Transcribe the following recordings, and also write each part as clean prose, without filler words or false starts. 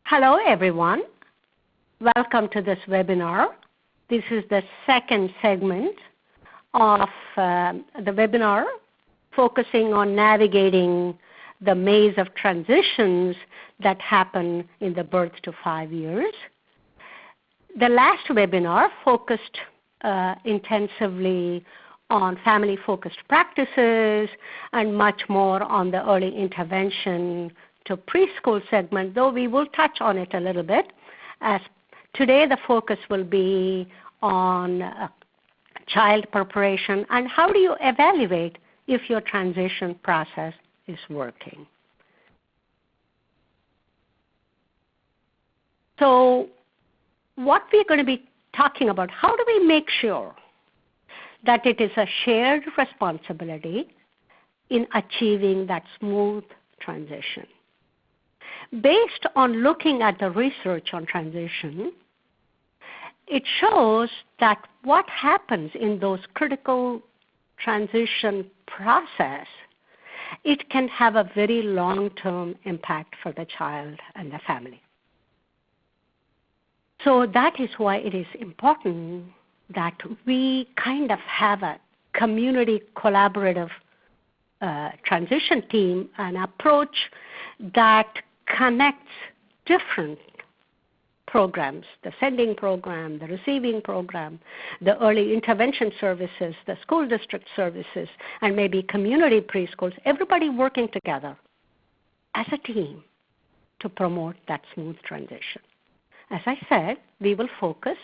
Hello, everyone. Welcome to this webinar. This is the second segment of the webinar focusing on navigating the maze of transitions that happen in the birth to 5 years. The last webinar focused intensively on family-focused practices and much more on the early intervention to preschool segment, though we will touch on it a little bit. As today the focus will be on child preparation and how do you evaluate if your transition process is working. So what we're going to be talking about, how do we make sure that it is a shared responsibility in achieving that smooth transition? Based on looking at the research on transition, it shows that what happens in those critical transition process, it can have a very long-term impact for the child and the family. So that is why it is important that we kind of have a community collaborative transition team, an approach that connects different programs, the sending program, the receiving program, the early intervention services, the school district services, and maybe community preschools, everybody working together as a team to promote that smooth transition. As I said, we will focus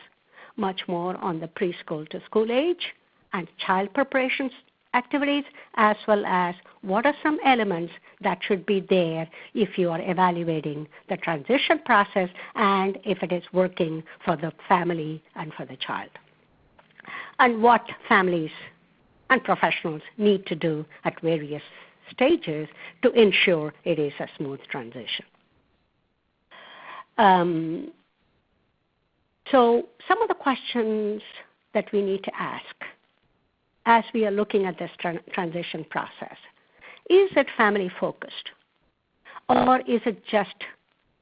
much more on the preschool to school age and child preparations activities, as well as what are some elements that should be there if you are evaluating the transition process and if it is working for the family and for the child. And what families and professionals need to do at various stages to ensure it is a smooth transition. So some of the questions that we need to ask as we are looking at this transition process. Is it family focused? Or is it just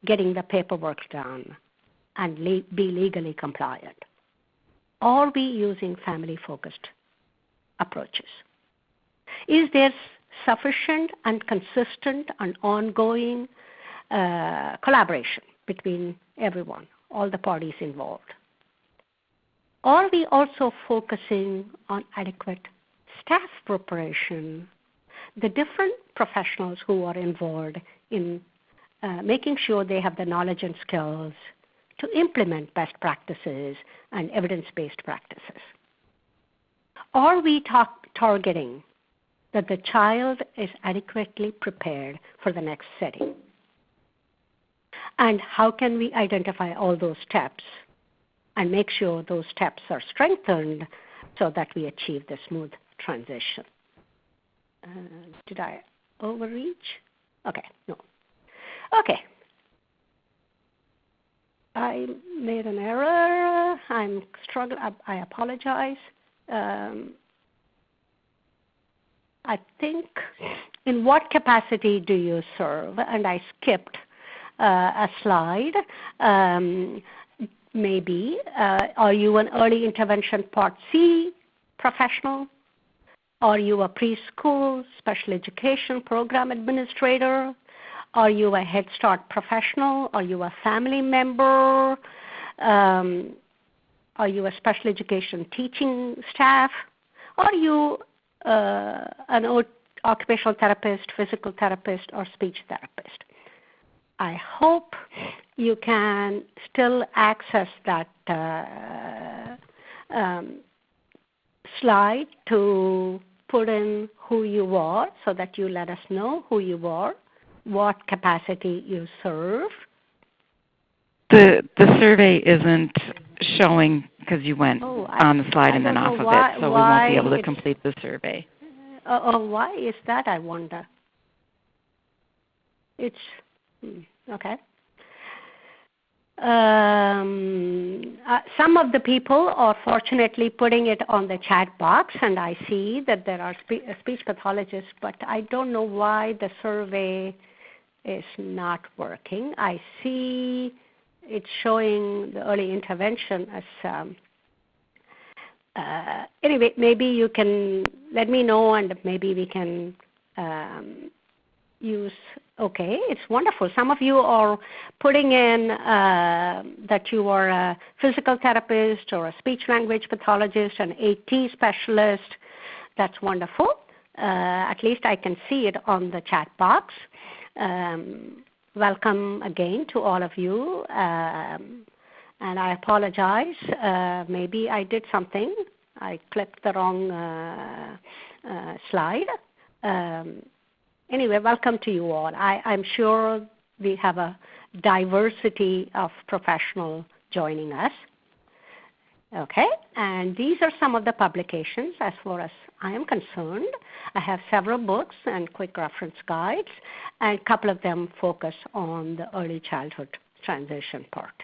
getting the paperwork done and be legally compliant? Are we using family focused approaches? Is there sufficient and consistent and ongoing collaboration between everyone, all the parties involved? Are we also focusing on adequate staff preparation, the different professionals who are involved in making sure they have the knowledge and skills to implement best practices and evidence-based practices? Are we targeting that the child is adequately prepared for the next setting? And how can we identify all those steps and make sure those steps are strengthened so that we achieve the smooth transition? Did I overreach? Okay, no. Okay. I made an error. I'm struggling. I apologize. I think, in what capacity do you serve? And I skipped a slide. Maybe. Are you an early intervention Part C professional? Are you a preschool special education program administrator? Are you a Head Start professional? Are you a family member? Are you a special education teaching staff? Are you an occupational therapist, physical therapist, or speech therapist? I hope you can still access that slide to put in who you are so that you let us know who you are, what capacity you serve. The survey isn't showing because you went on the slide and then off of it, so we won't be able to complete the survey. Why is that, I wonder? It's, okay. Some of the people are fortunately putting it on the chat box, and I see that there are speech pathologists, but I don't know why the survey is not working. I see it's showing the early intervention as anyway, maybe you can let me know and maybe we can use, okay, it's wonderful. Some of you are putting in that you are a physical therapist or a speech language pathologist, an AT specialist. That's wonderful. At least I can see it on the chat box. Welcome again to all of you. And I apologize. Maybe I did something. I clicked the wrong slide. Anyway, welcome to you all. I'm sure we have a diversity of professionals joining us. Okay, and these are some of the publications as far as I am concerned. I have several books and quick reference guides, and a couple of them focus on the early childhood transition part.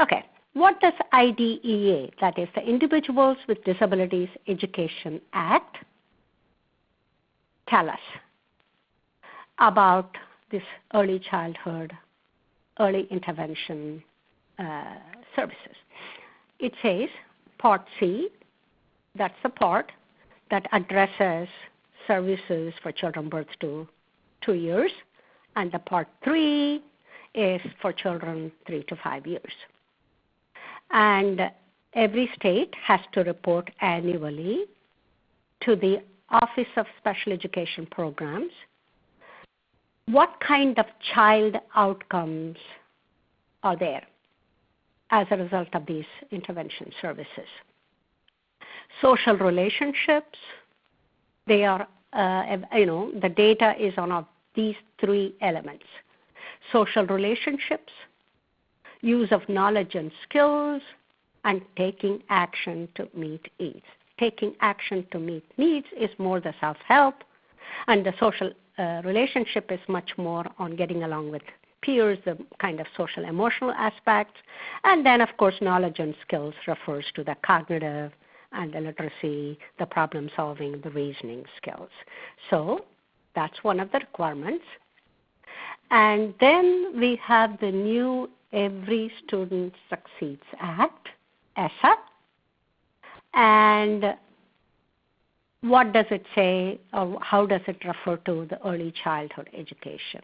Okay, what does IDEA, that is the Individuals with Disabilities Education Act, tell us about this early childhood, early intervention services? It says Part C, that's the part that addresses services for children birth to 2 years, and the Part 3 is for children 3 to 5 years. And every state has to report annually to the Office of Special Education Programs what kind of child outcomes are there as a result of these intervention services. Social relationships, they are, the data is on these 3 elements. Social relationships, use of knowledge and skills, and taking action to meet needs. Taking action to meet needs is more the self-help, and the social relationship is much more on getting along with peers, the kind of social emotional aspects. And then, of course, knowledge and skills refers to the cognitive and the literacy, the problem solving, the reasoning skills. So that's one of the requirements. And then we have the new Every Student Succeeds Act, ESSA. And what does it say, or how does it refer to the early childhood education?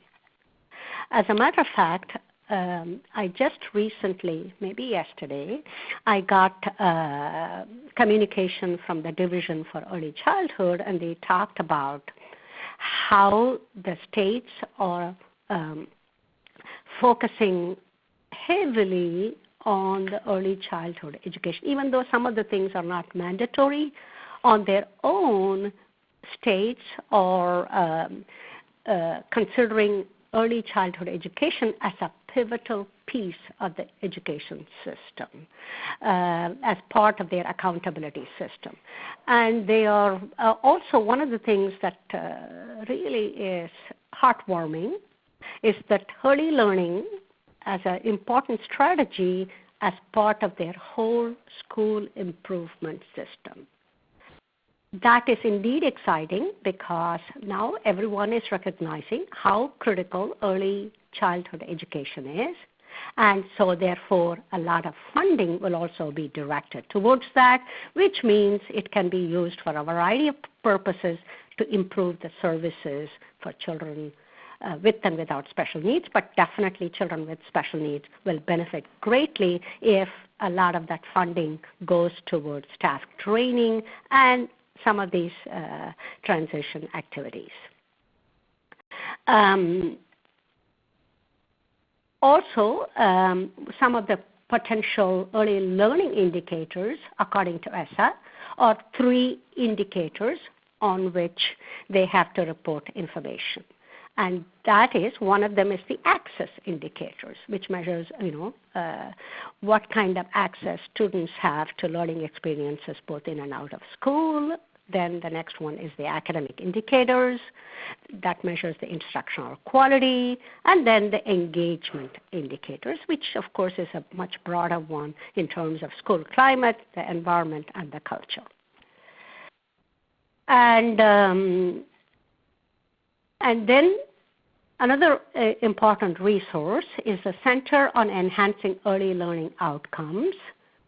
As a matter of fact, I just recently, maybe yesterday, I got communication from the Division for Early Childhood, and they talked about how the states are focusing heavily on the early childhood education. Even though some of the things are not mandatory on their own, states are considering early childhood education as a pivotal piece of the education system, as part of their accountability system. And they are also, one of the things that really is heartwarming is that early learning as an important strategy as part of their whole school improvement system. That is indeed exciting because now everyone is recognizing how critical early childhood education is. And so therefore a lot of funding will also be directed towards that, which means it can be used for a variety of purposes to improve the services for children with and without special needs, but definitely children with special needs will benefit greatly if a lot of that funding goes towards staff training and some of these transition activities. Also, some of the potential early learning indicators, according to ESSA, are 3 indicators on which they have to report information. And that is, one of them is the access indicators, which measures, what kind of access students have to learning experiences both in and out of school. Then the next one is the academic indicators. That measures the instructional quality. And then the engagement indicators, which of course is a much broader one in terms of school climate, the environment, and the culture. And And then another important resource is the Center on Enhancing Early Learning Outcomes,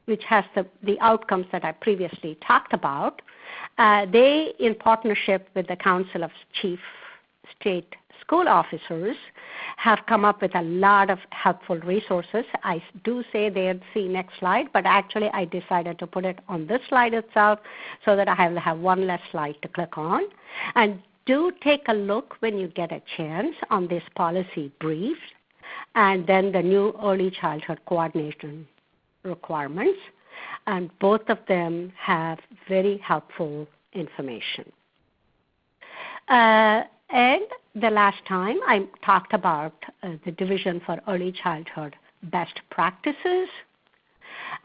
which has the outcomes that I previously talked about. They, in partnership with the Council of Chief State School Officers, have come up with a lot of helpful resources. I do say there, see next slide, but actually I decided to put it on this slide itself so that I will have one less slide to click on. And do take a look when you get a chance on this policy brief and then the new early childhood coordination requirements. And both of them have very helpful information. And the last time I talked about the Division for Early Childhood Best Practices.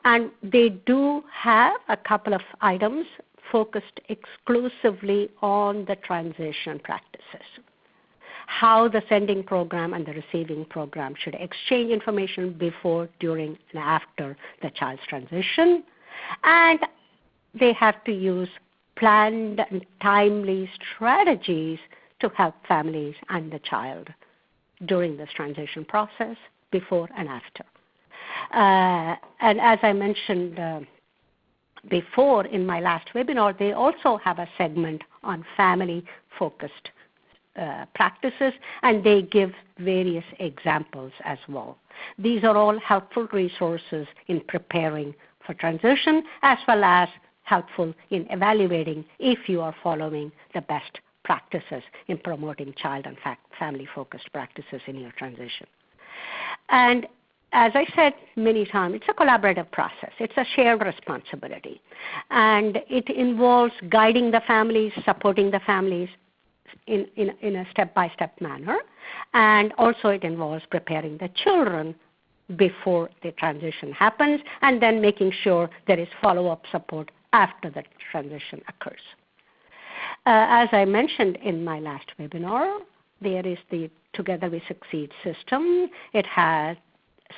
And they do have a couple of items focused exclusively on the transition practices. How the sending program and the receiving program should exchange information before, during, and after the child's transition. And they have to use planned and timely strategies to help families and the child during this transition process, before and after. And as I mentioned before in my last webinar, they also have a segment on family-focused practices, and they give various examples as well. These are all helpful resources in preparing for transition, as well as helpful in evaluating if you are following the best practices in promoting child and family-focused practices in your transition. And as I said many times, it's a collaborative process. It's a shared responsibility. And it involves guiding the families, supporting the families in a step-by-step manner. And also it involves preparing the children before the transition happens, and then making sure there is follow-up support after the transition occurs. As I mentioned in my last webinar, there is the Together We Succeed system. It has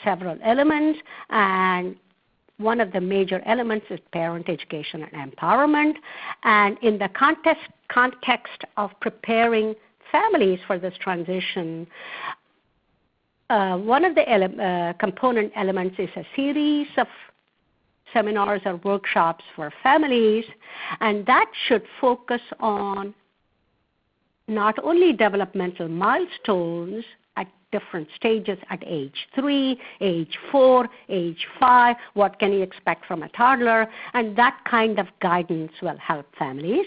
several elements, and one of the major elements is parent education and empowerment. And in the context of preparing families for this transition, one of the component elements is a series of seminars or workshops for families, and that should focus on not only developmental milestones at different stages at age 3, age 4, age 5, what can you expect from a toddler, and that kind of guidance will help families.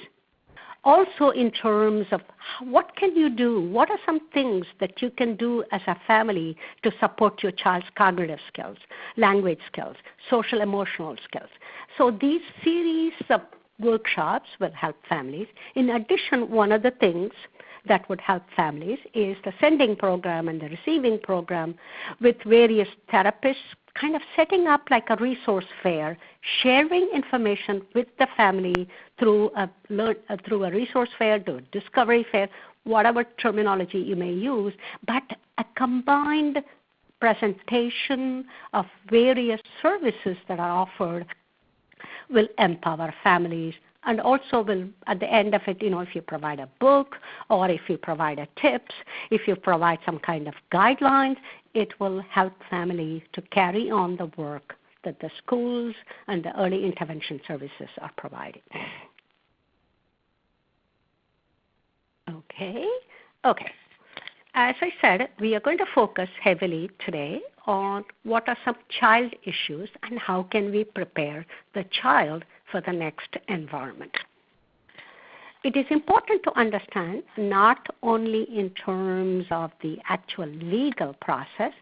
Also in terms of what can you do, what are some things that you can do as a family to support your child's cognitive skills, language skills, social emotional skills. So these series of workshops will help families. In addition, one of the things that would help families is the sending program and the receiving program with various therapists kind of setting up like a resource fair, sharing information with the family through a resource fair, through a discovery fair, whatever terminology you may use, but a combined presentation of various services that are offered will empower families. And also will, at the end of it, if you provide a book or if you provide a tips, if you provide some kind of guidelines, it will help families to carry on the work that the schools and the early intervention services are providing. Okay. As I said, we are going to focus heavily today on what are some child issues and how can we prepare the child for the next environment. It is important to understand not only in terms of the actual legal process,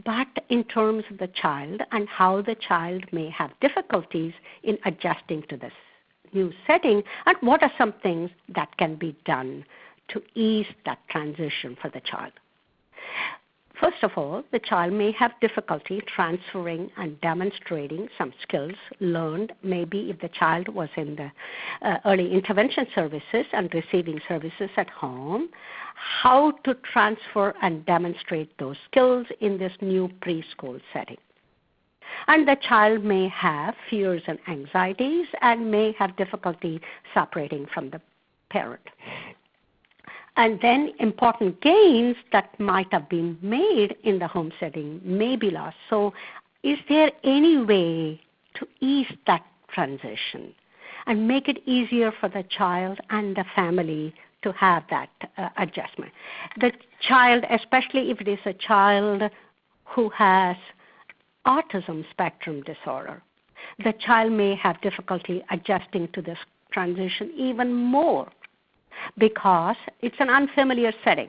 but in terms of the child and how the child may have difficulties in adjusting to this new setting, and what are some things that can be done to ease that transition for the child. First of all, the child may have difficulty transferring and demonstrating some skills learned maybe if the child was in the early intervention services and receiving services at home, how to transfer and demonstrate those skills in this new preschool setting. And the child may have fears and anxieties and may have difficulty separating from the parent. And then important gains that might have been made in the home setting may be lost. So is there any way to ease that transition and make it easier for the child and the family to have that adjustment? The child, especially if it is a child who has autism spectrum disorder, the child may have difficulty adjusting to this transition even more because it's an unfamiliar setting,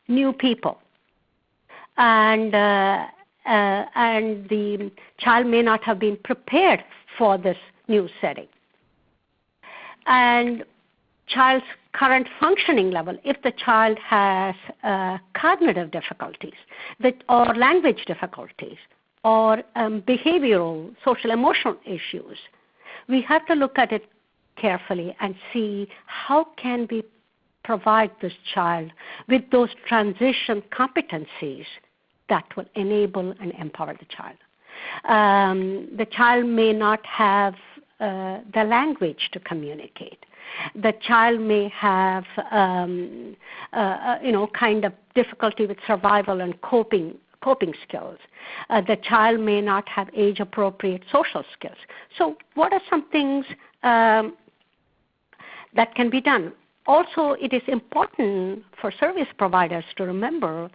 new people, and the child may not have been prepared for this new setting. And child's current functioning level, if the child has cognitive difficulties or language difficulties or behavioral, social, emotional issues, we have to look at it carefully and see how can we provide this child with those transition competencies that will enable and empower the child. The child may not have the language to communicate. The child may have, kind of difficulty with survival and coping skills. The child may not have age-appropriate social skills. So what are some things that can be done? Also, it is important for service providers to remember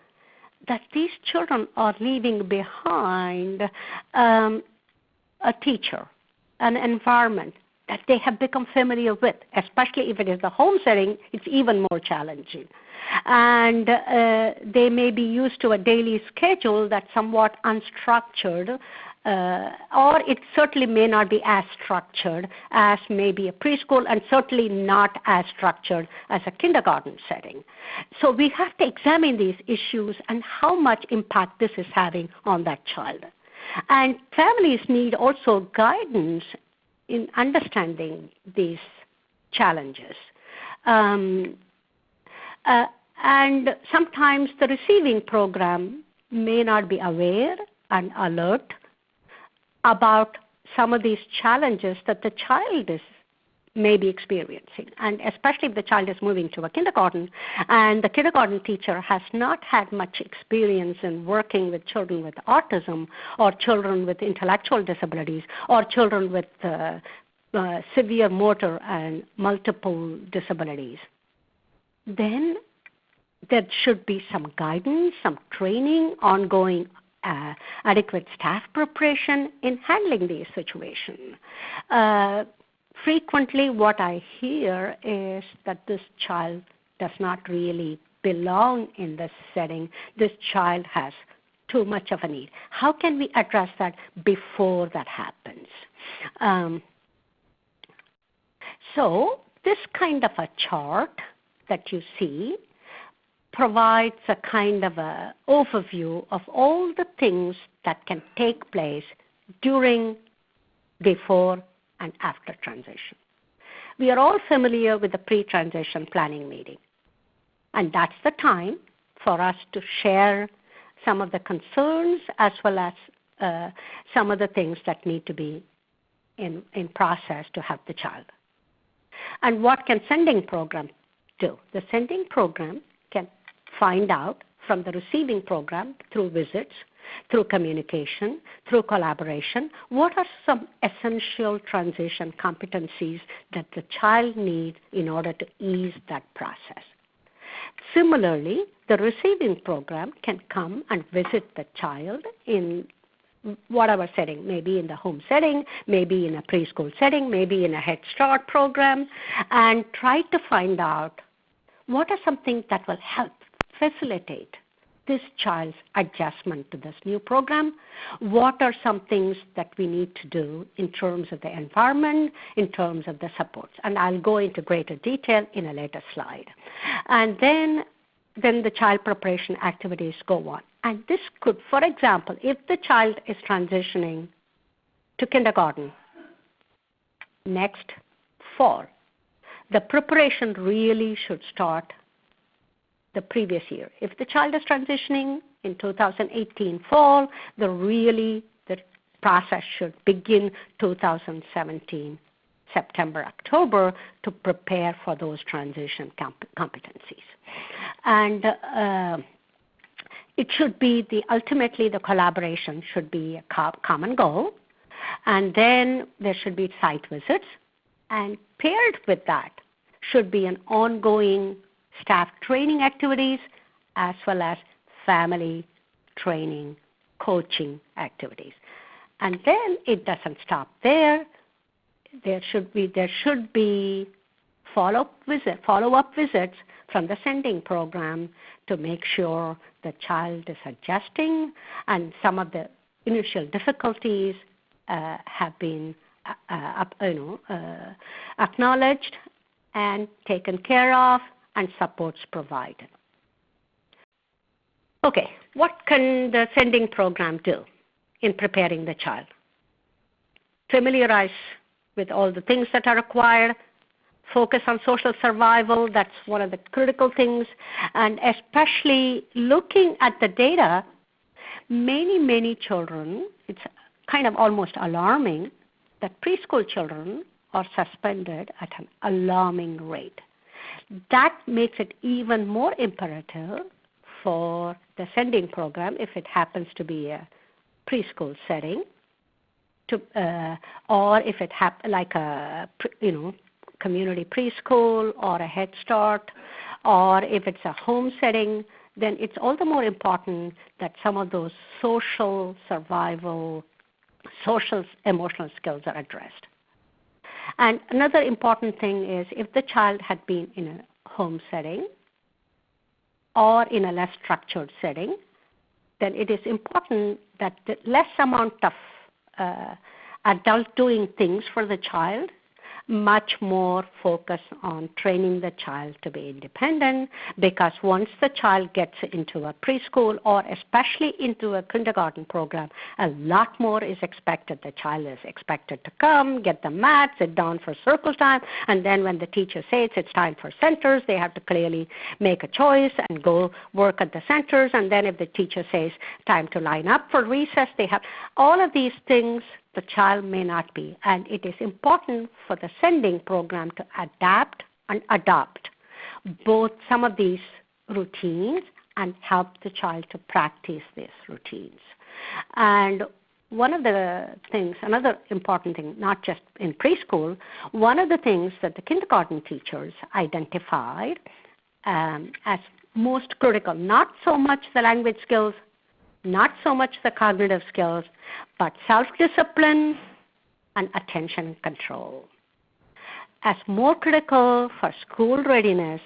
that these children are leaving behind a teacher, an environment that they have become familiar with, especially if it is the home setting, it's even more challenging. And they may be used to a daily schedule that's somewhat unstructured, or it certainly may not be as structured as maybe a preschool, and certainly not as structured as a kindergarten setting. So we have to examine these issues and how much impact this is having on that child. And families need also guidance in understanding these challenges. And sometimes the receiving program may not be aware and alert about some of these challenges that the child may be experiencing, and especially if the child is moving to a kindergarten and the kindergarten teacher has not had much experience in working with children with autism or children with intellectual disabilities or children with severe motor and multiple disabilities. Then there should be some guidance, some training, ongoing adequate staff preparation in handling these situations. Frequently what I hear is that this child does not really belong in this setting. This child has too much of a need. How can we address that before that happens? So this kind of a chart that you see provides a kind of a overview of all the things that can take place during, before, and after transition. We are all familiar with the pre-transition planning meeting, and that's the time for us to share some of the concerns as well as some of the things that need to be in process to help the child. And what can sending program do? The sending program can find out from the receiving program through visits, through communication, through collaboration, what are some essential transition competencies that the child needs in order to ease that process. Similarly, the receiving program can come and visit the child in whatever setting, maybe in the home setting, maybe in a preschool setting, maybe in a Head Start program, and try to find out what are some things that will help facilitate this child's adjustment to this new program. What are some things that we need to do in terms of the environment, in terms of the supports? And I'll go into greater detail in a later slide. And then the child preparation activities go on. And this could, for example, if the child is transitioning to kindergarten next fall, the preparation really should start the previous year. If the child is transitioning in 2018 fall, the process should begin 2017 September, October to prepare for those transition competencies. And it should be ultimately the collaboration should be a common goal. And then there should be site visits. And paired with that should be an ongoing staff training activities as well as family training, coaching activities. And then it doesn't stop there. There should be follow-up visits from the sending program to make sure the child is adjusting and some of the initial difficulties have been acknowledged and taken care of and supports provided. Okay, what can the sending program do in preparing the child? Familiarize with all the things that are required, focus on social survival, that's one of the critical things, and especially looking at the data, many children, it's kind of almost alarming that preschool children are suspended at an alarming rate. That makes it even more imperative for the sending program, if it happens to be a preschool setting, or if it like a community preschool or a Head Start, or if it's a home setting, then it's all the more important that some of those social survival, social emotional skills are addressed. And another important thing is if the child had been in a home setting or in a less structured setting, then it is important that the less amount of adult doing things for the child, much more focus on training the child to be independent, because once the child gets into a preschool or especially into a kindergarten program, a lot more is expected. The child is expected to come, get the mat, sit down for circle time, and then when the teacher says it's time for centers, they have to clearly make a choice and go work at the centers, and then if the teacher says time to line up for recess, they have all of these things. The child may not be, and it is important for the sending program to adapt and adopt both some of these routines and help the child to practice these routines. And one of the things, another important thing, not just in preschool, one of the things that the kindergarten teachers identified as most critical, not so much the language skills, not so much the cognitive skills, but self-discipline and attention control, as more critical for school readiness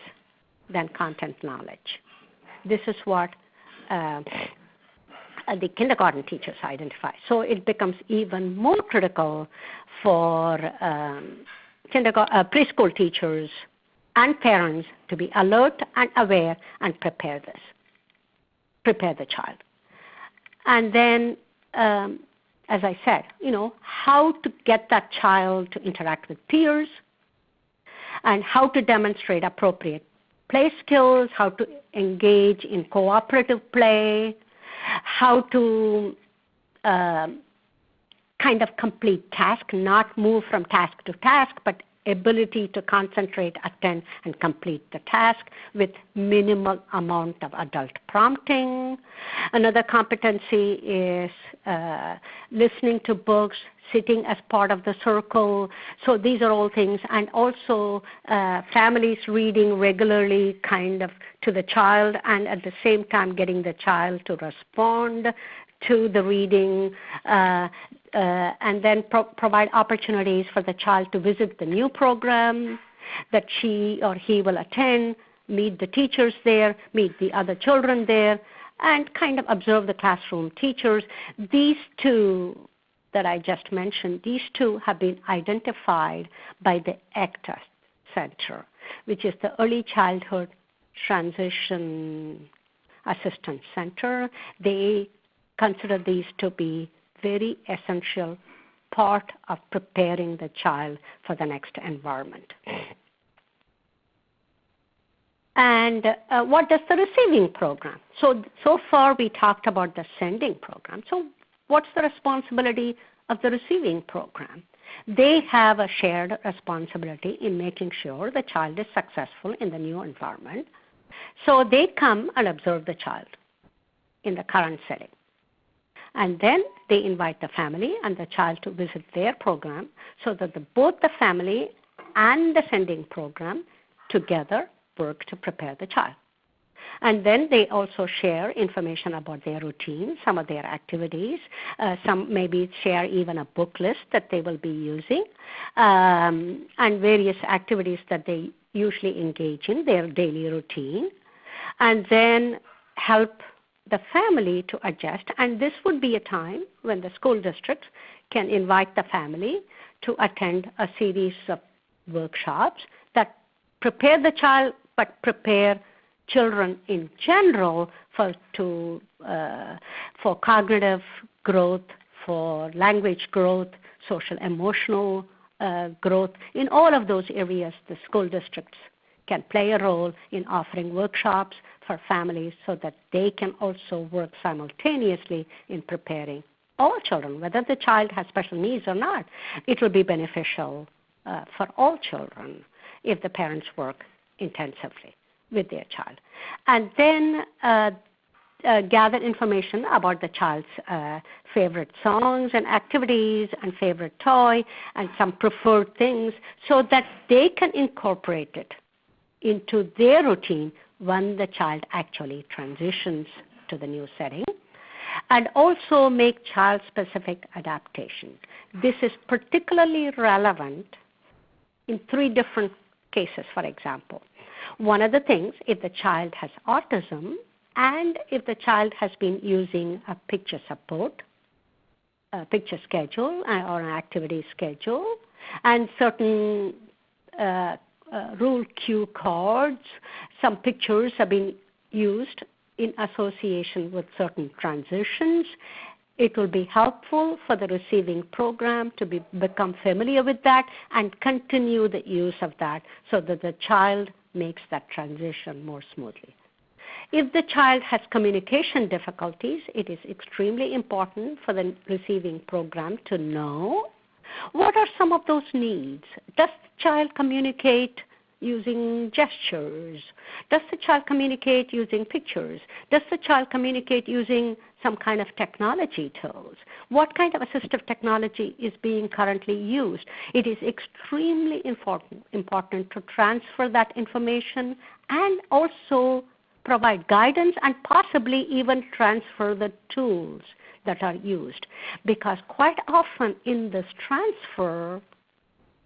than content knowledge. This is what the kindergarten teachers identify. So it becomes even more critical for preschool teachers and parents to be alert and aware and prepare the child. And then, as I said, how to get that child to interact with peers and how to demonstrate appropriate play skills, how to engage in cooperative play, how to kind of complete task, not move from task to task, but ability to concentrate, attend, and complete the task with minimal amount of adult prompting. Another competency is listening to books, sitting as part of the circle. So these are all things. And also families reading regularly kind of to the child and at the same time getting the child to respond to the reading, and then provide opportunities for the child to visit the new program that she or he will attend, meet the teachers there, meet the other children there, and kind of observe the classroom teachers. These two that I just mentioned, these two have been identified by the ESSA Center, which is the Early Childhood Transition Assistance Center. They consider these to be very essential part of preparing the child for the next environment. And what does the receiving program? So far we talked about the sending program. So what's the responsibility of the receiving program? They have a shared responsibility in making sure the child is successful in the new environment. So they come and observe the child in the current setting. And then they invite the family and the child to visit their program so that both the family and the sending program together work to prepare the child. And then they also share information about their routine, some of their activities. Some maybe share even a book list that they will be using, and various activities that they usually engage in, their daily routine. And then help the family to adjust. And this would be a time when the school districts can invite the family to attend a series of workshops that prepare the child but prepare children in general for cognitive growth, for language growth, social emotional growth. In all of those areas, the school districts can play a role in offering workshops for families so that they can also work simultaneously in preparing all children, whether the child has special needs or not. It will be beneficial for all children if the parents work intensively with their child. And then gather information about the child's favorite songs and activities and favorite toy and some preferred things so that they can incorporate it into their routine when the child actually transitions to the new setting, and also make child-specific adaptations. This is particularly relevant in 3 different cases, for example. One of the things, if the child has autism and if the child has been using a picture support, a picture schedule or an activity schedule, and certain rule cue cards, some pictures have been used in association with certain transitions, it will be helpful for the receiving program to become familiar with that and continue the use of that so that the child makes that transition more smoothly. If the child has communication difficulties, it is extremely important for the receiving program to know what are some of those needs. Does the child communicate using gestures? Does the child communicate using pictures? Does the child communicate using some kind of technology tools? What kind of assistive technology is being currently used? It is extremely important to transfer that information and also provide guidance and possibly even transfer the tools that are used. Because quite often in this transfer,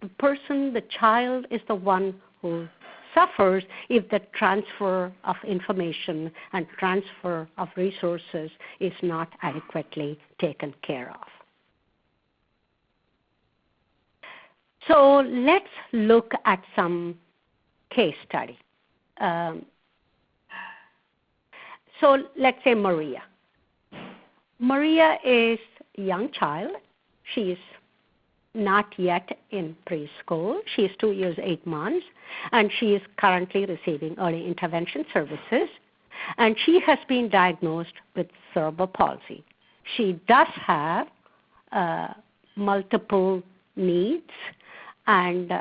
the child is the one who suffers if the transfer of information and transfer of resources is not adequately taken care of. So let's look at some case study. So let's say Maria. Maria is a young child. She is not yet in preschool. She is 2 years, 8 months, and she is currently receiving early intervention services. And she has been diagnosed with cerebral palsy. She does have multiple needs, and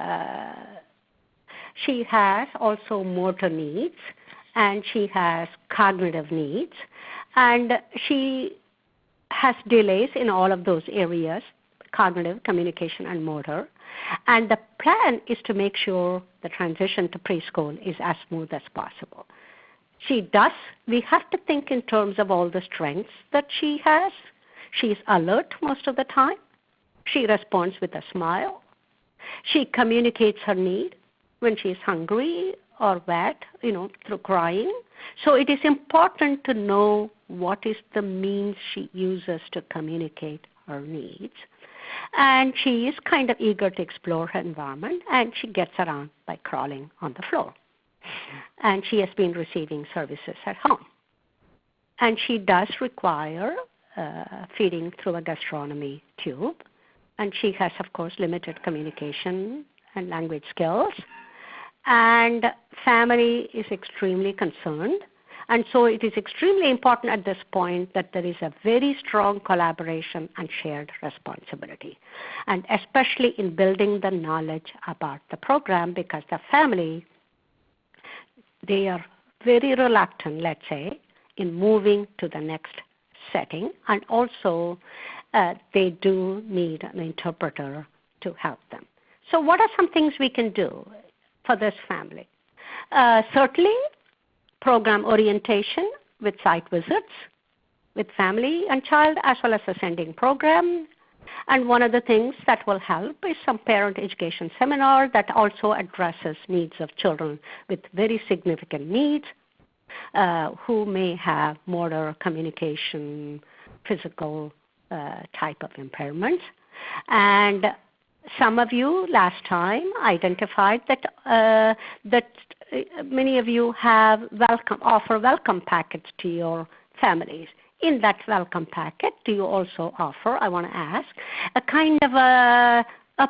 she has also motor needs, and she has cognitive needs, and she has delays in all of those areas, cognitive, communication, and motor. And the plan is to make sure the transition to preschool is as smooth as possible. We have to think in terms of all the strengths that she has. She is alert most of the time. She responds with a smile. She communicates her need when she is hungry or wet, through crying. So it is important to know what is the means she uses to communicate her needs. And she is kind of eager to explore her environment, and she gets around by crawling on the floor. And she has been receiving services at home. And she does require feeding through a gastronomy tube. And she has, of course, limited communication and language skills. And family is extremely concerned And so it is extremely important at this point that there is a very strong collaboration and shared responsibility, and especially in building the knowledge about the program, because the family, they are very reluctant, let's say, in moving to the next setting, and also they do need an interpreter to help them. So what are some things we can do for this family? Certainly, program orientation with site visits with family and child, as well as a sending program. And one of the things that will help is some parent education seminar that also addresses needs of children with very significant needs, who may have motor, communication, physical type of impairments. And some of you last time identified that many of you have offer welcome packets to your families. In that welcome packet, do you also offer, I want to ask, a kind of a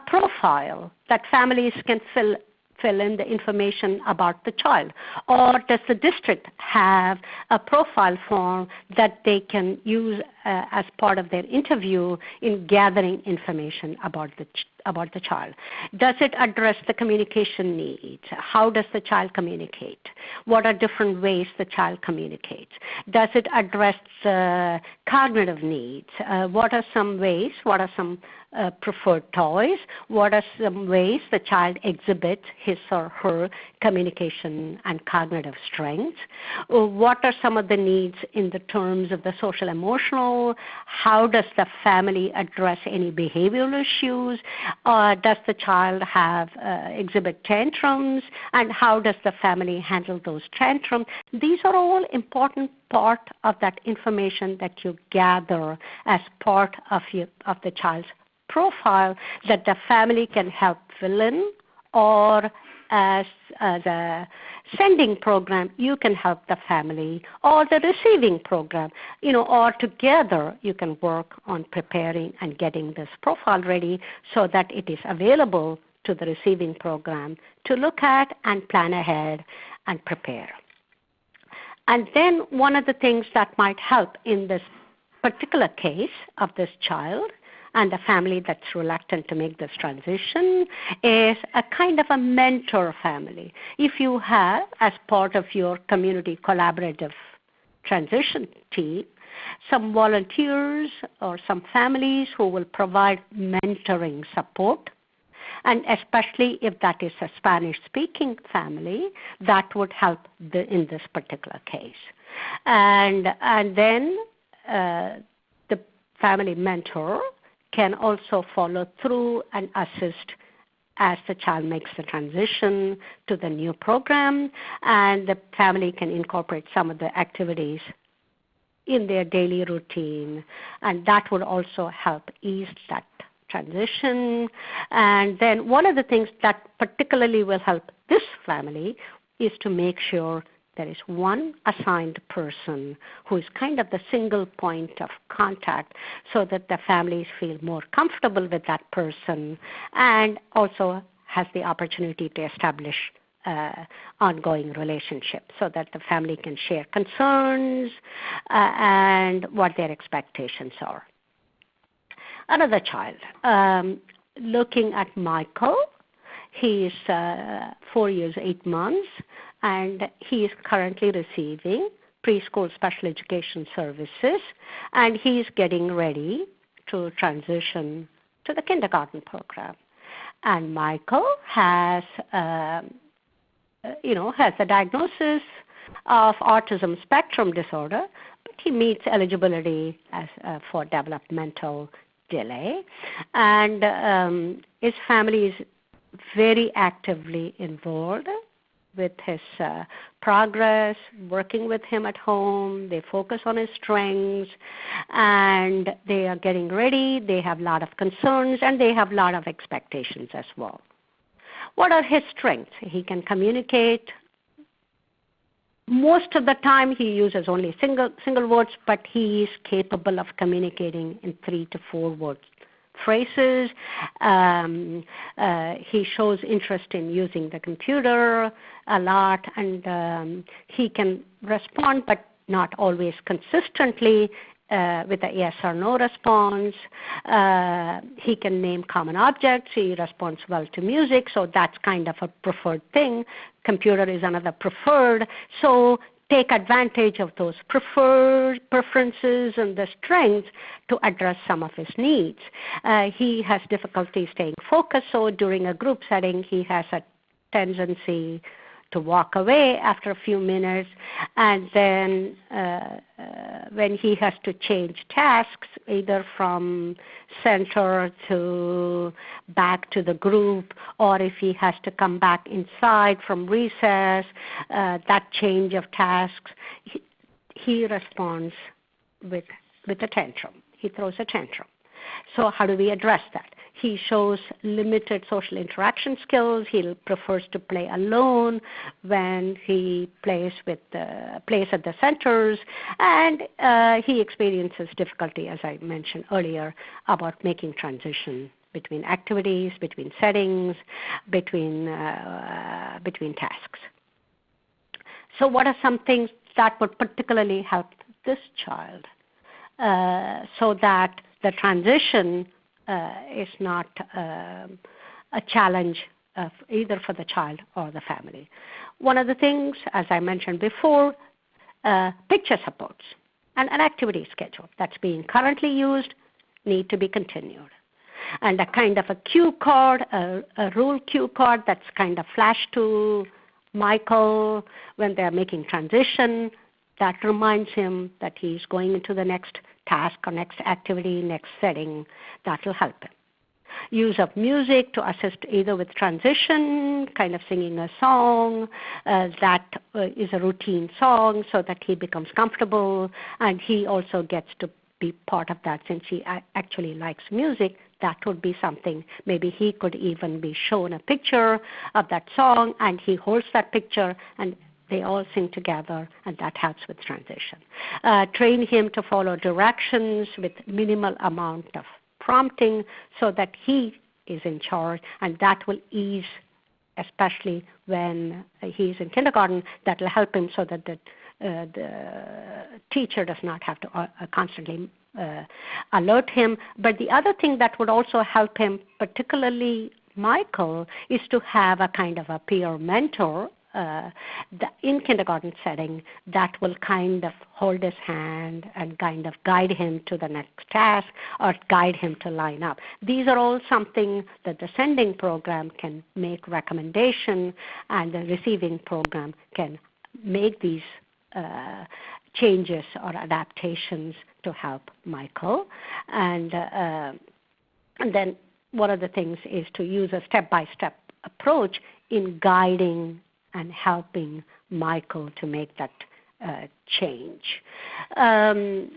profile that families can fill in the information about the child? Or does the district have a profile form that they can use as part of their interview in gathering information about the child? Does it address the communication needs? How does the child communicate? What are different ways the child communicates? Does it address cognitive needs? What are some ways? What are some preferred toys? What are some ways the child exhibits his or her communication and cognitive strengths? What are some of the needs in the terms of the social emotional? How does the family address any behavioral issues? Does the child exhibit tantrums? And how does the family handle those tantrums? These are all important part of that information that you gather as part of the child's profile that the family can help fill in, or as a sending program, you can help the family, or the receiving program, or together you can work on preparing and getting this profile ready so that it is available to the receiving program to look at and plan ahead and prepare. And then one of the things that might help in this particular case of this child and the family that's reluctant to make this transition is a kind of a mentor family. If you have, as part of your community collaborative transition team, some volunteers or some families who will provide mentoring support, and especially if that is a Spanish-speaking family, that would help in this particular case. And then the family mentor can also follow through and assist as the child makes the transition to the new program, and the family can incorporate some of the activities in their daily routine, and that would also help ease that transition. And then one of the things that particularly will help this family is to make sure there is one assigned person who is kind of the single point of contact so that the families feel more comfortable with that person, and also has the opportunity to establish ongoing relationship so that the family can share concerns and what their expectations are. Another child, looking at Michael, he is 4 years, 8 months, and he is currently receiving preschool special education services, and he is getting ready to transition to the kindergarten program. And Michael has, has a diagnosis of autism spectrum disorder, but he meets eligibility for developmental delay, and his family is very actively involved with his progress, working with him at home. They focus on his strengths, and they are getting ready. They have a lot of concerns, and they have a lot of expectations as well. What are his strengths? He can communicate. Most of the time he uses only single words, but he is capable of communicating in 3 to 4 words phrases. He shows interest in using the computer a lot, and he can respond, but not always consistently with a yes or no response. He can name common objects. He responds well to music, so that's kind of a preferred thing. Computer is another preferred. So take advantage of those preferences and the strengths to address some of his needs. He has difficulty staying focused, so during a group setting, he has a tendency to walk away after a few minutes, and then when he has to change tasks, either from center to back to the group, or if he has to come back inside from recess, that change of tasks, he responds with a tantrum. He throws a tantrum. So how do we address that? He shows limited social interaction skills. He prefers to play alone when he plays at the centers, and he experiences difficulty, as I mentioned earlier, about making transition between activities, between settings, between tasks. So what are some things that would particularly help this child so that the transition is not a challenge either for the child or the family? One of the things, as I mentioned before, picture supports and an activity schedule that's being currently used need to be continued. And a kind of a cue card, a rule cue card that's kind of flashed to Michael when they're making transition, that reminds him that he's going into the next task or next activity, next setting. That will help him. Use of music to assist either with transition, kind of singing a song that is a routine song so that he becomes comfortable, and he also gets to be part of that since he actually likes music. That would be something. Maybe he could even be shown a picture of that song, and he holds that picture, and they all sing together, and that helps with transition. Train him to follow directions with minimal amount of prompting so that he is in charge, and that will ease, especially when he's in kindergarten, that will help him so that the teacher does not have to constantly alert him. But the other thing that would also help him, particularly Michael, is to have a kind of a peer mentor in kindergarten setting that will kind of hold his hand and kind of guide him to the next task or guide him to line up. These are all something that the sending program can make recommendation, and the receiving program can make these changes or adaptations to help Michael. And then one of the things is to use a step-by-step approach in guiding and helping Michael to make that change. And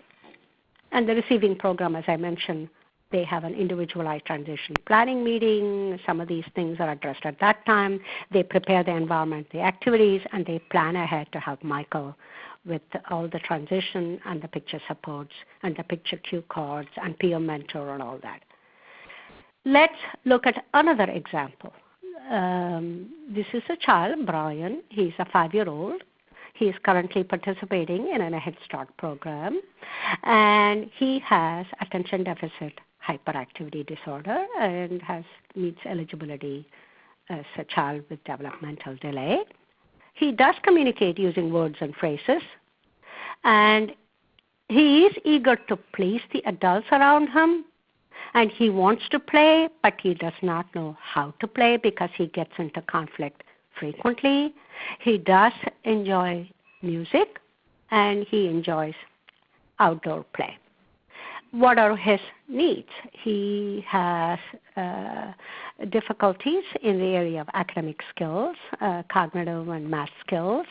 the receiving program, as I mentioned, they have an individualized transition planning meeting. Some of these things are addressed at that time. They prepare the environment, the activities, and they plan ahead to help Michael with all the transition and the picture supports and the picture cue cards and peer mentor and all that. Let's look at another example. This is a child, Brian. He's a 5-year-old. He is currently participating in a Head Start program, and he has attention deficit hyperactivity disorder and meets eligibility as a child with developmental delay. He does communicate using words and phrases, and he is eager to please the adults around him. And he wants to play, but he does not know how to play because he gets into conflict frequently. He does enjoy music, and he enjoys outdoor play. What are his needs? He has difficulties in the area of academic skills, cognitive and math skills,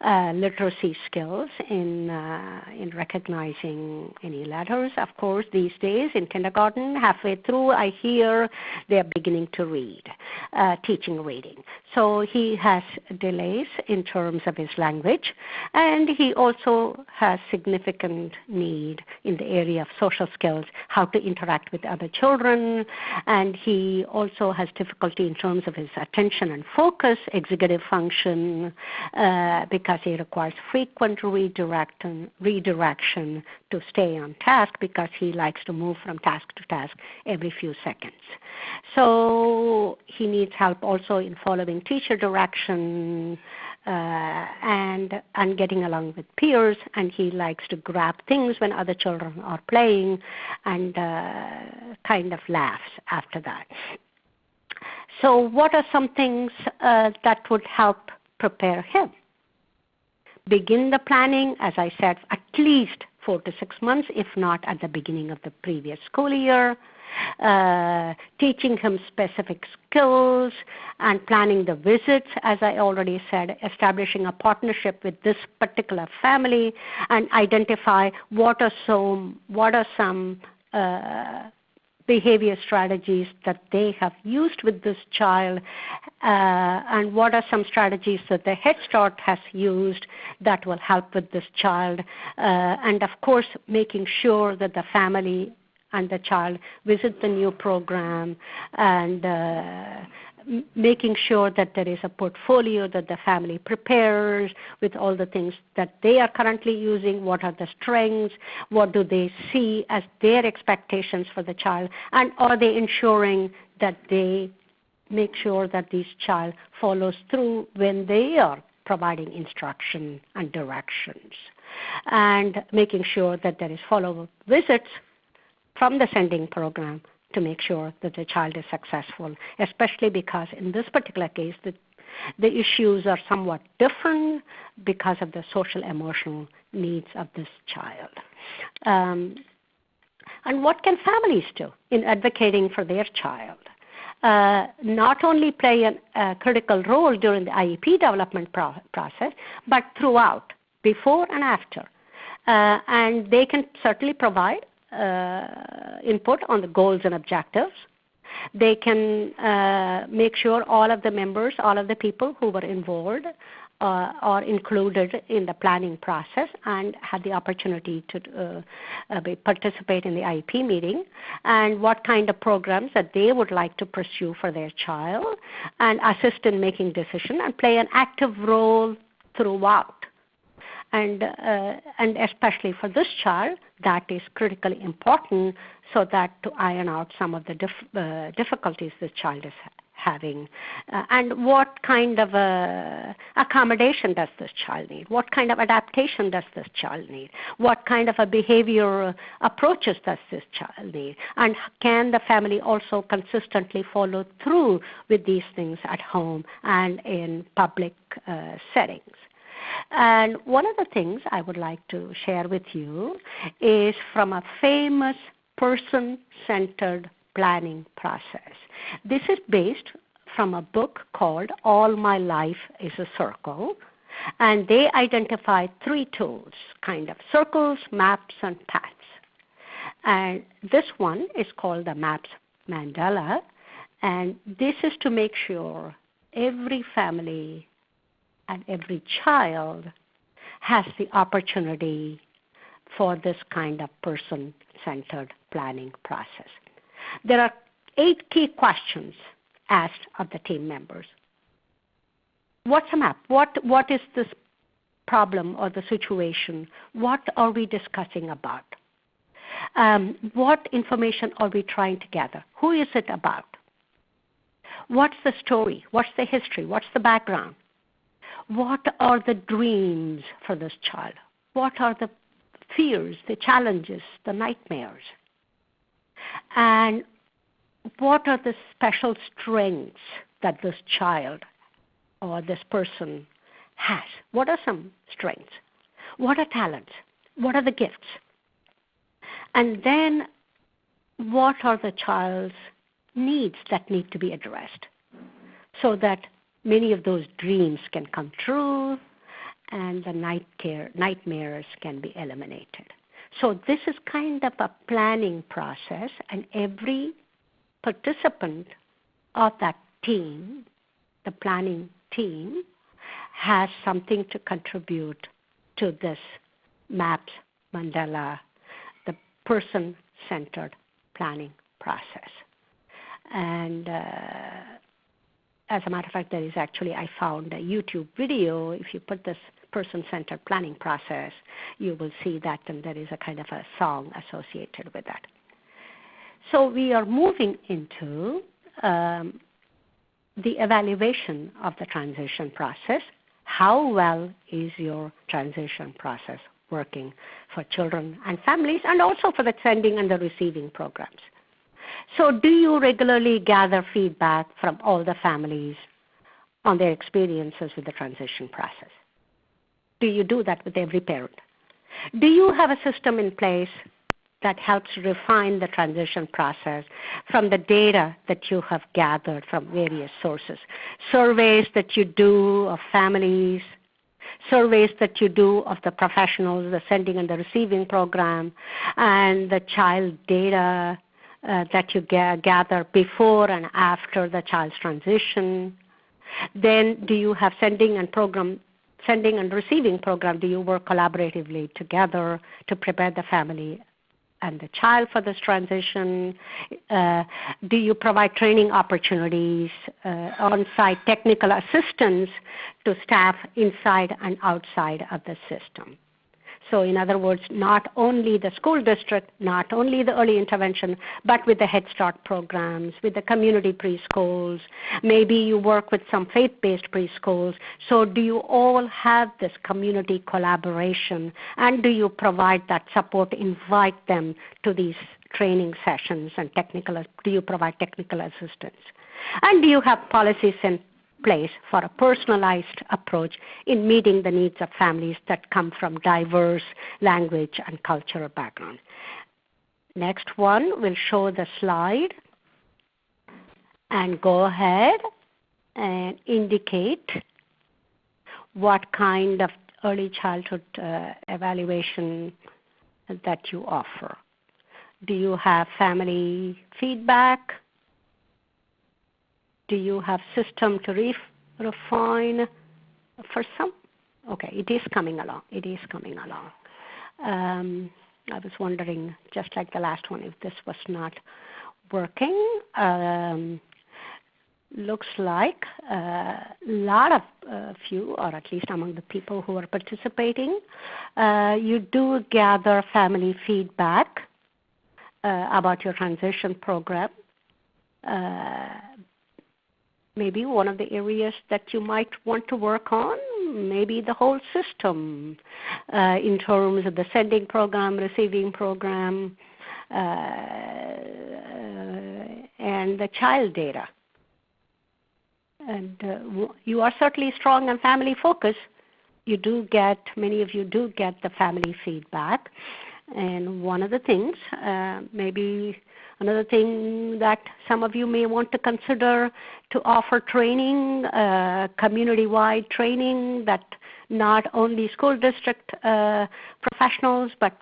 literacy skills in recognizing any letters. Of course, these days in kindergarten, halfway through, I hear they are beginning to read, teaching reading. So he has delays in terms of his language, and he also has significant need in the area of social skills, how to interact with other children, and he also has difficulty in terms of his attention and focus, executive function, because he requires frequent redirection to stay on task because he likes to move from task to task every few seconds. So he needs help also in following teacher direction and getting along with peers, and he likes to grab things when other children are playing and kind of laughs after that. So what are some things that would help prepare him? Begin the planning, as I said, at least 4 to 6 months, if not at the beginning of the previous school year. Teaching him specific skills and planning the visits, as I already said, establishing a partnership with this particular family and identify what are some behavior strategies that they have used with this child, and what are some strategies that the Head Start has used that will help with this child, and of course making sure that the family and the child visit the new program, and making sure that there is a portfolio that the family prepares with all the things that they are currently using, what are the strengths, what do they see as their expectations for the child, and are they ensuring that they make sure that this child follows through when they are providing instruction and directions, and making sure that there is follow-up visits from the sending program to make sure that the child is successful, especially because in this particular case the issues are somewhat different because of the social emotional needs of this child. And what can families do in advocating for their child? Not only play a critical role during the IEP development process, but throughout, before and after. And they can certainly provide input on the goals and objectives. They can make sure all of the members, all of the people who were involved are included in the planning process and have the opportunity to participate in the IEP meeting, and what kind of programs that they would like to pursue for their child, and assist in making decisions and play an active role throughout. And especially for this child, that is critically important, so that to iron out some of the difficulties this child is having. And what kind of accommodation does this child need? What kind of adaptation does this child need? What kind of a behavior approaches does this child need? And can the family also consistently follow through with these things at home and in public settings? And one of the things I would like to share with you is from a famous person-centered planning process. This is based from a book called All My Life is a Circle, and they identify 3 tools, kind of circles, maps, and paths. And this one is called the Maps Mandala, and this is to make sure every family and every child has the opportunity for this kind of person-centered planning process. There are 8 key questions asked of the team members. What's a map? What is this problem or the situation? What are we discussing about? What information are we trying to gather? Who is it about? What's the story? What's the history? What's the background? What are the dreams for this child? What are the fears, the challenges, the nightmares? And what are the special strengths that this child or this person has? What are some strengths? What are talents? What are the gifts? And then what are the child's needs that need to be addressed so that many of those dreams can come true and the nightmares can be eliminated. So this is kind of a planning process, and every participant of that team, the planning team, has something to contribute to this MAPS Mandala, the person-centered planning process. And as a matter of fact, there is actually, I found a YouTube video. If you put this person-centered planning process, you will see that, and there is a kind of a song associated with that. So we are moving into the evaluation of the transition process. How well is your transition process working for children and families, and also for the sending and the receiving programs? So do you regularly gather feedback from all the families on their experiences with the transition process? Do you do that with every parent? Do you have a system in place that helps refine the transition process from the data that you have gathered from various sources? Surveys that you do of families, surveys that you do of the professionals, the sending and the receiving program, and the child data that you gather before and after the child's transition. Then do you have sending and receiving program? Do you work collaboratively together to prepare the family and the child for this transition? Do you provide training opportunities, on-site technical assistance to staff inside and outside of the system? So in other words, not only the school district, not only the early intervention, but with the Head Start programs, with the community preschools. Maybe you work with some faith-based preschools. So do you all have this community collaboration? And do you provide that support, invite them to these training sessions, and do you provide technical assistance? And do you have policies in place for a personalized approach in meeting the needs of families that come from diverse language and cultural background? Next one will show the slide, and go ahead and indicate what kind of early childhood evaluation that you offer. Do you have family feedback? Do you have system to refine for some? Okay, it is coming along. It is coming along. I was wondering, just like the last one, if this was not working. Looks like a lot of few, or at least among the people who are participating, you do gather family feedback about your transition program. Maybe one of the areas that you might want to work on, maybe the whole system in terms of the sending program, receiving program, and the child data. And you are certainly strong on family focus. Many of you do get the family feedback. And one of the things, maybe another thing that some of you may want to consider, to offer training, community-wide training that not only school district professionals, but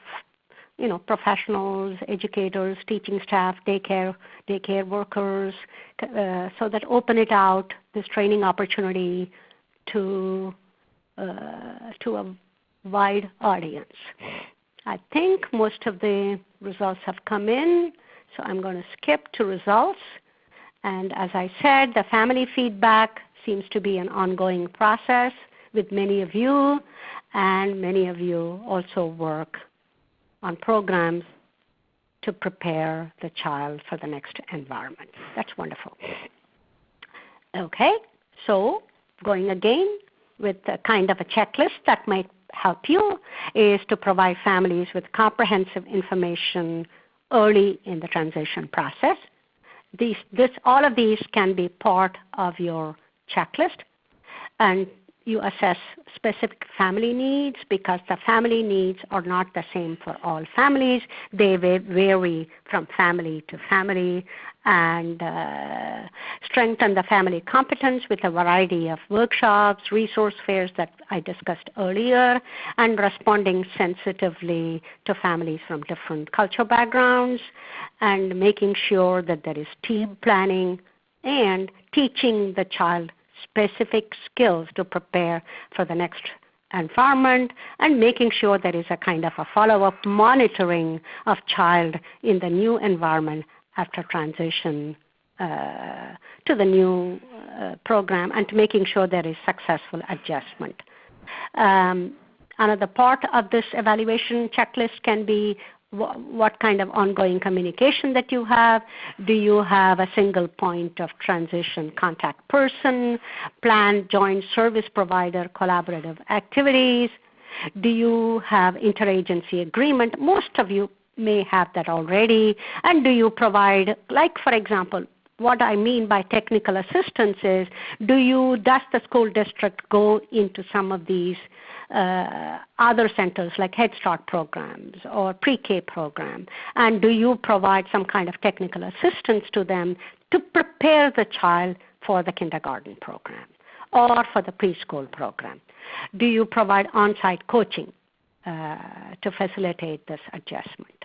professionals, educators, teaching staff, daycare workers, so that open it out, this training opportunity to a wide audience. I think most of the results have come in, so I'm going to skip to results. And as I said, the family feedback seems to be an ongoing process with many of you, and many of you also work on programs to prepare the child for the next environment. That's wonderful. Okay, so going again with a kind of a checklist that might help you is to provide families with comprehensive information early in the transition process. All of these can be part of your checklist, and you assess specific family needs, because the family needs are not the same for all families. They vary from family to family, and strengthen the family competence with a variety of workshops, resource fairs that I discussed earlier, and responding sensitively to families from different cultural backgrounds, and making sure that there is team planning and teaching the child specific skills to prepare for the next environment, and making sure there is a kind of a follow-up monitoring of child in the new environment after transition to the new program, and to making sure there is successful adjustment. Another part of this evaluation checklist can be what kind of ongoing communication that you have. Do you have a single point of transition contact person, plan joint service provider collaborative activities? Do you have interagency agreement? Most of you may have that already. And do you provide, like for example, what I mean by technical assistance is, does the school district go into some of these other centers like Head Start programs or PreK program, and do you provide some kind of technical assistance to them to prepare the child for the kindergarten program or for the preschool program? Do you provide on-site coaching to facilitate this adjustment?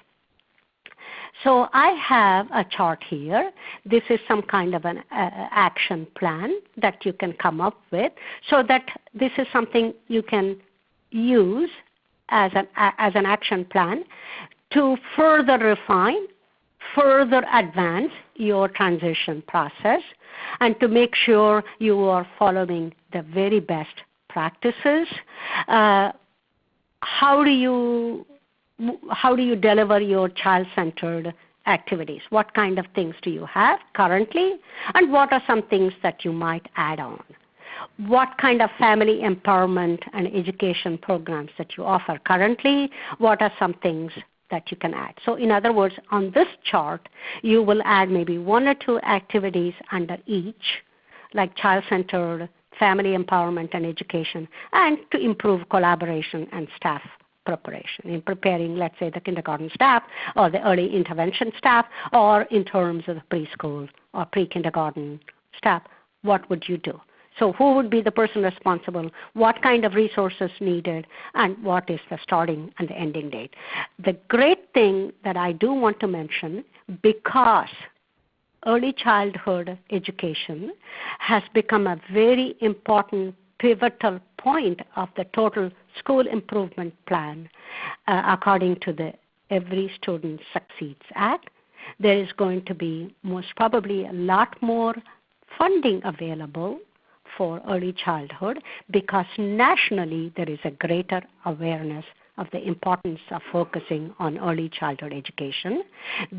So I have a chart here. This is some kind of an action plan that you can come up with, so that this is something you can use as an action plan to further refine, further advance your transition process, and to make sure you are following the very best practices. How do you deliver your child-centered activities? What kind of things do you have currently, and what are some things that you might add on? What kind of family empowerment and education programs that you offer currently? What are some things that you can add? So in other words, on this chart, you will add maybe one or two activities under each, like child-centered, family empowerment and education, and to improve collaboration and staff preparation in preparing, let's say, the kindergarten staff or the early intervention staff, or in terms of the preschool or pre-kindergarten staff. What would you do? So who would be the person responsible? What kind of resources needed? And what is the starting and the ending date? The great thing that I do want to mention, because early childhood education has become a very important pivotal point of the total school improvement plan, according to the Every Student Succeeds Act, there is going to be most probably a lot more funding available for early childhood, because nationally there is a greater awareness of the importance of focusing on early childhood education.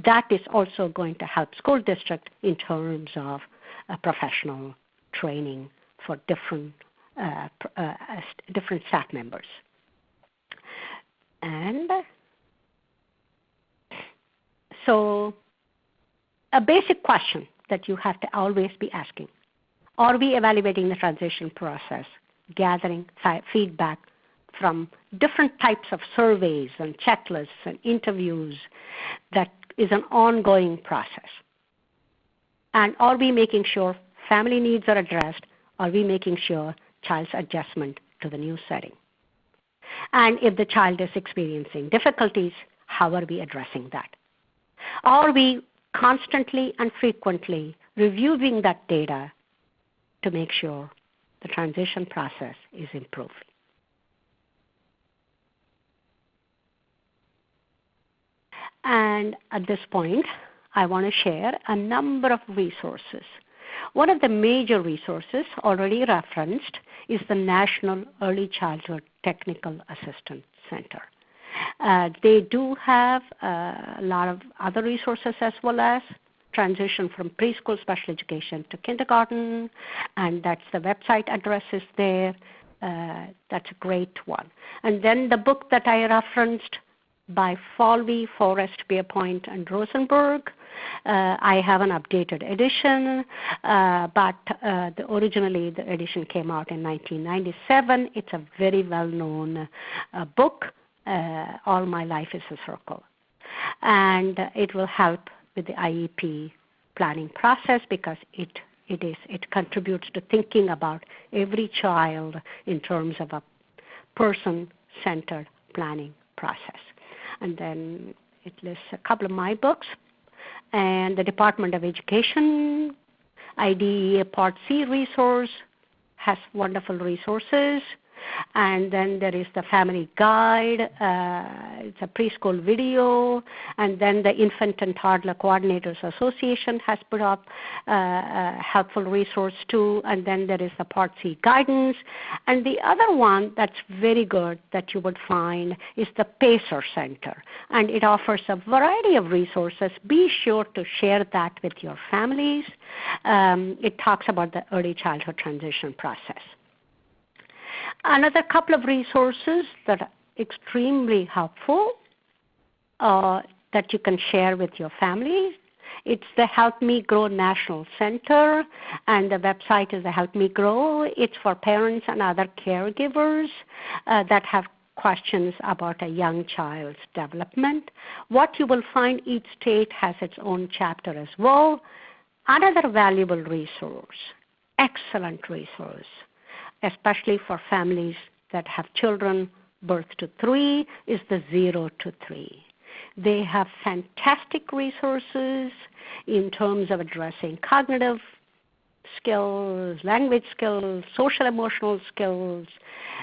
That is also going to help school district in terms of professional training for different staff members. And so a basic question that you have to always be asking: are we evaluating the transition process, gathering feedback from different types of surveys and checklists and interviews? That is an ongoing process. And are we making sure family needs are addressed? Are we making sure child's adjustment to the new setting? And if the child is experiencing difficulties, how are we addressing that? Are we constantly and frequently reviewing that data to make sure the transition process is improving? And at this point, I want to share a number of resources. One of the major resources already referenced is the National Early Childhood Technical Assistance Center. They do have a lot of other resources as well, as transition from preschool special education to kindergarten, and that's the website address is there. That's a great one. And then the book that I referenced, by Falvey, Forrest, Pierpoint, and Rosenberg. I have an updated edition, but originally the edition came out in 1997. It's a very well-known book, All My Life is a Circle. And it will help with the IEP planning process because it contributes to thinking about every child in terms of a person-centered planning process. And then it lists a couple of my books. And the Department of Education IDEA Part C resource has wonderful resources. And then there is the family guide. It's a preschool video. And then the Infant and Toddler Coordinators Association has put up a helpful resource too. And then there is the Part C guidance. And the other one that's very good that you would find is the PACER Center. And it offers a variety of resources. Be sure to share that with your families. It talks about the early childhood transition process. Another couple of resources that are extremely helpful that you can share with your family. It's the Help Me Grow National Center, and the website is the Help Me Grow. It's for parents and other caregivers that have questions about a young child's development. What you will find, each state has its own chapter as well. Another valuable resource, excellent resource, especially for families that have children birth to 3, is the 0 to 3. They have fantastic resources in terms of addressing cognitive skills, language skills, social emotional skills,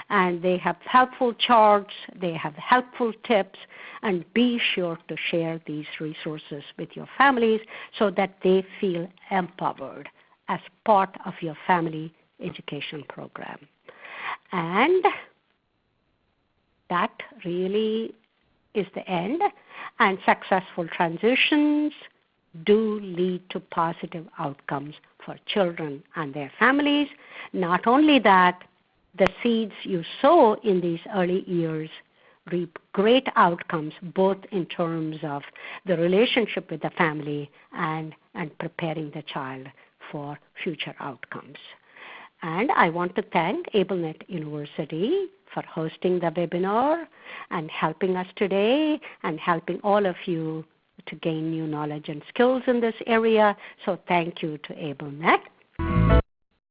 and they have helpful charts, they have helpful tips, and be sure to share these resources with your families so that they feel empowered as part of your family education program. And that really is the end. And successful transitions do lead to positive outcomes for children and their families. Not only that, the seeds you sow in these early years reap great outcomes, both in terms of the relationship with the family and preparing the child for future outcomes. And I want to thank AbleNet University for hosting the webinar and helping us today and helping all of you to gain new knowledge and skills in this area. So thank you to AbleNet.